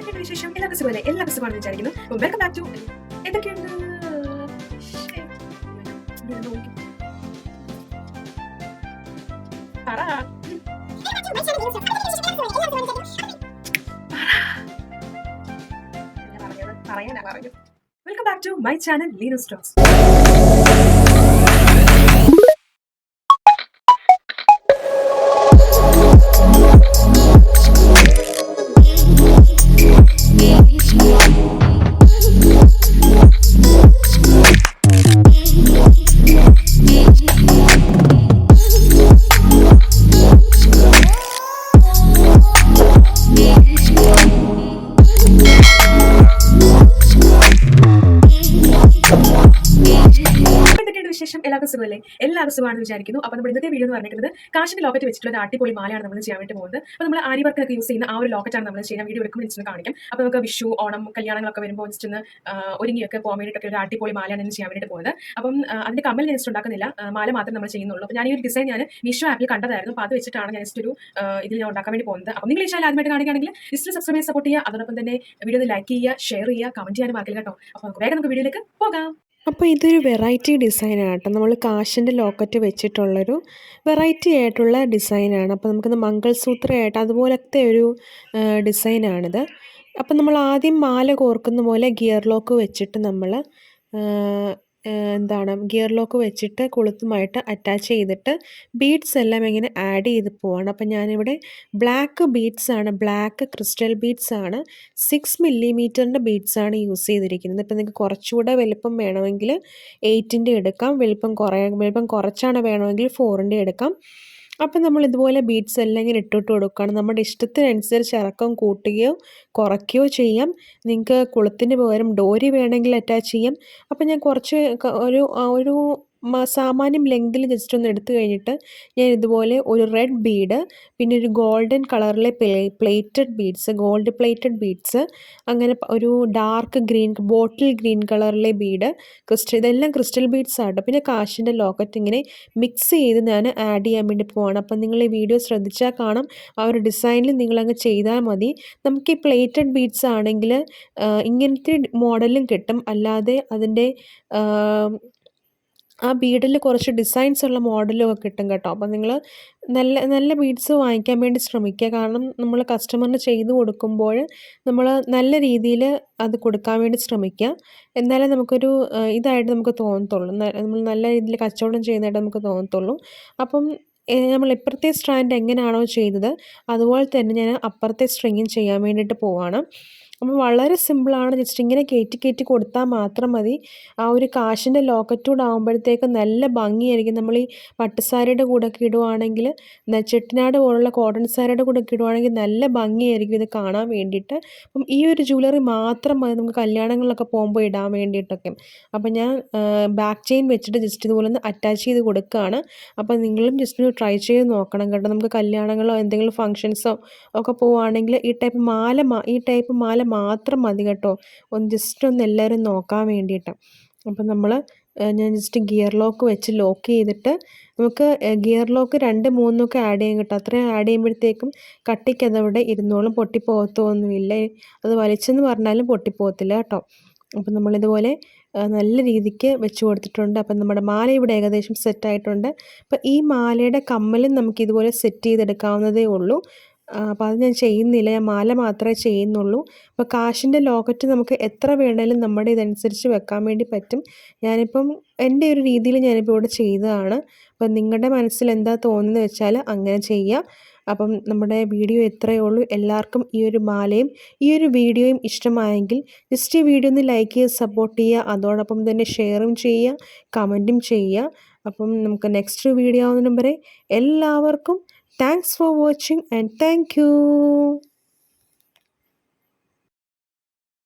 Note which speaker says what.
Speaker 1: എന്തൊക്കെയാണ് വിശേഷം? എല്ലാവർക്കും സുഖമല്ലേ? എല്ലാവർക്കും സുഖമാണെന്ന് വിചാരിക്കുന്നു. വെൽക്കം ബാക്ക് ടു എന്തൊക്കെയുണ്ട് പറ. പറയാനാ പറഞ്ഞു. Welcome back to my channel Leenas talks. എല്ലാവർക്കും സുഖമല്ലേ? എല്ലാവർക്കും സുഖമാണെന്ന് വിചാരിക്കുന്നു. അപ്പോൾ നമ്മൾ ഇന്നത്തെ വീഡിയോ എന്ന് പറഞ്ഞിരിക്കുന്നത് കാശിന്റെ ലോക്കറ്റ് വെച്ചിട്ടുള്ള ഒരു അടിപൊളി മാലയാണ് നമ്മൾ ചെയ്യാൻ വേണ്ടി പോകുന്നത്. അപ്പോൾ നമ്മൾ ആരി വർക്കൊക്കെ യൂസ് ചെയ്യുന്ന ആ ഒരു ലോക്കറ്റാണ് നമ്മൾ ചെയ്യാൻ വീഡിയോ എടുക്കുമ്പോൾ ജസ്റ്റ് കാണിക്കാം. അപ്പോൾ നമുക്ക് വിഷു, ഓണം, കല്യാണങ്ങളൊക്കെ വരുമ്പോൾ ജസ്റ്റ് ഒന്ന് ഒരുങ്ങിയൊക്കെ പോകാൻ വേണ്ടിയിട്ടൊക്കെ ഒരു അടിപൊളി മാലയാണ് ഇന്ന് ചെയ്യാൻ വേണ്ടിയിട്ട് പോകുന്നത്. അപ്പം അതിന്റെ കമ്മൽ ഞാൻ ജസ്റ്റ് ഉണ്ടാക്കുന്നില്ല, മാല മാത്രം നമ്മൾ ചെയ്യുന്നുള്ളൂ. അപ്പോൾ ഞാൻ ഈ ഒരു ഡിസൈൻ ഞാൻ മീഷോ ആപ്പിൽ കണ്ടതായിരുന്നു. അപ്പോൾ അത് വെച്ചിട്ടാണ് ഞാൻ ജസ്റ്റ് ഒരു ഇതിൽ ഞാൻ ഉണ്ടാക്കാൻ വേണ്ടി പോകുന്നത്. അപ്പോൾ നിങ്ങൾ ഈ ചാനൽ ആദ്യമായിട്ട് കാണിക്കുകയാണെങ്കിൽ ജസ്റ്റ് സബ്സ്ക്രൈബ് സപ്പോർട്ട് ചെയ്യുക. അതോടൊപ്പം തന്നെ വീഡിയോ ലൈക്ക് ചെയ്യുക, ഷെയർ ചെയ്യുക, കമന്റ് ചെയ്യാൻ മറക്കില്ല കേട്ടോ. അപ്പോൾ നമുക്ക് വേഗം നമുക്ക് വീഡിയോയിലേക്ക് പോകാം.
Speaker 2: അപ്പോൾ ഇതൊരു വെറൈറ്റി ഡിസൈനാണ് കേട്ടോ. നമ്മൾ കാശിൻ്റെ ലോക്കറ്റ് വെച്ചിട്ടുള്ളൊരു വെറൈറ്റി ആയിട്ടുള്ള ഡിസൈനാണ്. അപ്പോൾ നമുക്കിത് മംഗൾസൂത്രമായിട്ട് അതുപോലത്തെ ഒരു ഡിസൈനാണിത്. അപ്പം നമ്മൾ ആദ്യം മാല കോർക്കുന്ന പോലെ ഗിയർ ലോക്ക് വെച്ചിട്ട് നമ്മൾ ഗിയർ ലോക്ക് വെച്ചിട്ട് കൊളുത്തുമായിട്ട് അറ്റാച്ച് ചെയ്തിട്ട് ബീഡ്സ് എല്ലാം ഇങ്ങനെ ആഡ് ചെയ്ത് പോവാണ്. അപ്പം ഞാനിവിടെ ബ്ലാക്ക് ബീഡ്സാണ്, ബ്ലാക്ക് ക്രിസ്റ്റൽ ബീഡ്സാണ്, 6 മില്ലിമീറ്ററിൻ്റെ ബീഡ്സാണ് യൂസ് ചെയ്തിരിക്കുന്നത്. ഇപ്പം നിങ്ങൾക്ക് കുറച്ചുകൂടെ വലുപ്പം വേണമെങ്കിൽ 8ൻ്റെ എടുക്കാം, വലുപ്പം കുറച്ചാണ് വേണമെങ്കിൽ 4ൻ്റെ എടുക്കാം. അപ്പം നമ്മൾ ഇതുപോലെ ബീഡ്സ് എല്ലാം ഇങ്ങനെ ഇട്ടിട്ട് കൊടുക്കുകയാണ്. നമ്മുടെ ഇഷ്ടത്തിനനുസരിച്ച് ഇറക്കം കൂട്ടുകയോ കുറയ്ക്കുകയോ ചെയ്യാം. നിങ്ങൾക്ക് കൊളുത്തിന് പകരം ഡോരി വേണമെങ്കിൽ അറ്റാച്ച് ചെയ്യാം. അപ്പം ഞാൻ കുറച്ച് ഒരു സാമാന്യം ലെങ്തിൽ ജസ്റ്റ് ഒന്ന് എടുത്തു കഴിഞ്ഞിട്ട് ഞാൻ ഇതുപോലെ ഒരു റെഡ് ബീഡ്, പിന്നെ ഒരു ഗോൾഡൻ കളറിലെ plated beads, gold plated beads, അങ്ങനെ ഒരു ഡാർക്ക് ഗ്രീൻ, ബോട്ടിൽ ഗ്രീൻ കളറിലെ ബീഡ്, ഇതെല്ലാം ക്രിസ്റ്റൽ ബീഡ്സ് ആട്ടോ. പിന്നെ കാശിൻ്റെ ലോക്കറ്റ് ഇങ്ങനെ മിക്സ് ചെയ്ത് ഞാൻ ആഡ് ചെയ്യാൻ വേണ്ടി പോവാണ്. അപ്പം നിങ്ങൾ ഈ വീഡിയോ ശ്രദ്ധിച്ചാൽ കാണാം, ആ ഒരു ഡിസൈനിൽ നിങ്ങളങ്ങ് ചെയ്താൽ മതി. നമുക്ക് ഈ പ്ലേറ്റഡ് ബീഡ്സ് ആണെങ്കിൽ ഇങ്ങനത്തെ മോഡലും കിട്ടും, അല്ലാതെ അതിൻ്റെ ആ ബീഡിൽ കുറച്ച് ഡിസൈൻസ് ഉള്ള മോഡലും ഒക്കെ കിട്ടും കേട്ടോ. അപ്പം നിങ്ങൾ നല്ല നല്ല ബീഡ്സ് വാങ്ങിക്കാൻ വേണ്ടി ശ്രമിക്കുക. കാരണം നമ്മൾ കസ്റ്റമറിന് ചെയ്ത് കൊടുക്കുമ്പോൾ നമ്മൾ നല്ല രീതിയിൽ അത് കൊടുക്കാൻ വേണ്ടി ശ്രമിക്കുക. എന്നാലേ നമുക്കൊരു ഇതായിട്ട് നമുക്ക് തോന്നത്തുള്ളൂ, നമ്മൾ നല്ല രീതിയിൽ കച്ചവടം ചെയ്യുന്നതായിട്ട് നമുക്ക് തോന്നത്തുള്ളൂ. അപ്പം നമ്മൾ ഇപ്പുറത്തെ സ്ട്രാൻഡ് എങ്ങനെയാണോ ചെയ്തത് അതുപോലെ തന്നെ ഞാൻ അപ്പുറത്തെ സ്ട്രിങ്ങും ചെയ്യാൻ വേണ്ടിയിട്ട് പോവാണ്. അപ്പം വളരെ സിമ്പിളാണ്. ജസ്റ്റ് ഇങ്ങനെ കയറ്റി കൊടുത്താൽ മാത്രം മതി. ആ ഒരു കാശിൻ്റെ ലോക്കറ്റ് കൂടെ ആകുമ്പോഴത്തേക്ക് നല്ല ഭംഗിയായിരിക്കും. നമ്മൾ ഈ പട്ടുസാരിയുടെ കൂടെയൊക്കെ ഇടുവാണെങ്കിൽ, ചെട്ടിനാട് പോലുള്ള കോട്ടൺ സാരിയുടെ കൂടെയൊക്കെ ഇടുവാണെങ്കിൽ നല്ല ഭംഗിയായിരിക്കും ഇത് കാണാൻ വേണ്ടിയിട്ട്. അപ്പം ഈ ഒരു ജ്വല്ലറി മാത്രം മതി നമുക്ക് കല്യാണങ്ങളിലൊക്കെ പോകുമ്പോൾ ഇടാൻ വേണ്ടിയിട്ടൊക്കെ. അപ്പം ഞാൻ ബാക്ക് ചെയിൻ വെച്ചിട്ട് ജസ്റ്റ് ഇതുപോലെ ഒന്ന് അറ്റാച്ച് ചെയ്ത് കൊടുക്കുകയാണ്. അപ്പം നിങ്ങളും ജസ്റ്റ് ഒന്ന് ട്രൈ ചെയ്ത് നോക്കണം കേട്ടോ. നമുക്ക് കല്യാണങ്ങളോ എന്തെങ്കിലും ഫങ്ഷൻസോ ഒക്കെ പോവുകയാണെങ്കിൽ ഈ ടൈപ്പ് മാല മാത്രം മതി കേട്ടോ. ജസ്റ്റ് ഒന്ന് എല്ലാവരും നോക്കാൻ വേണ്ടിയിട്ട്. അപ്പം ഞാൻ ജസ്റ്റ് ഗിയർ ലോക്ക് വെച്ച് ലോക്ക് ചെയ്തിട്ട് നമുക്ക് ഗിയർ ലോക്ക് 2, 3 ഒക്കെ ആഡ് ചെയ്യാൻ കേട്ടോ. അത്രയും ആഡ് ചെയ്യുമ്പോഴത്തേക്കും കട്ടിക്ക് അതവിടെ ഇരുന്നോളും, പൊട്ടിപ്പോകത്തൊന്നുമില്ല. അത് വലിച്ചെന്ന് പറഞ്ഞാലും പൊട്ടിപ്പോകത്തില്ല കേട്ടോ. അപ്പം നമ്മളിതുപോലെ നല്ല രീതിക്ക് വെച്ച് കൊടുത്തിട്ടുണ്ട്. അപ്പം നമ്മുടെ മാല ഇവിടെ ഏകദേശം സെറ്റായിട്ടുണ്ട്. അപ്പം ഈ മാലയുടെ കമ്മലും നമുക്കിതുപോലെ സെറ്റ് ചെയ്തെടുക്കാവുന്നതേ ഉള്ളൂ. അപ്പോൾ അത് ഞാൻ ചെയ്യുന്നില്ല, ഞാൻ മാല മാത്രമേ ചെയ്യുന്നുള്ളൂ. അപ്പോൾ കാശിൻ്റെ ലോക്കറ്റ് നമുക്ക് എത്ര വേണേലും നമ്മുടെ ഇതനുസരിച്ച് വെക്കാൻ വേണ്ടി പറ്റും. ഞാനിപ്പം എൻ്റെ ഒരു രീതിയിൽ ഞാനിപ്പോൾ ഇവിടെ ചെയ്തതാണ്. അപ്പം നിങ്ങളുടെ മനസ്സിൽ എന്താ തോന്നുന്നത് വെച്ചാൽ അങ്ങനെ ചെയ്യുക. അപ്പം നമ്മുടെ വീഡിയോ ഇത്രയേ ഉള്ളൂ. എല്ലാവർക്കും ഈ ഒരു മാലയും ഈ ഒരു വീഡിയോയും ഇഷ്ടമായെങ്കിൽ ജസ്റ്റ് ഈ വീഡിയോ ഒന്ന് ലൈക്ക് ചെയ്ത് സപ്പോർട്ട് ചെയ്യുക. അതോടൊപ്പം തന്നെ ഷെയറും ചെയ്യുക, കമൻറ്റും ചെയ്യുക. അപ്പം നമുക്ക് നെക്സ്റ്റ് വീഡിയോ ആവുന്നതിന് വരെ എല്ലാവർക്കും thanks for watching and thank you.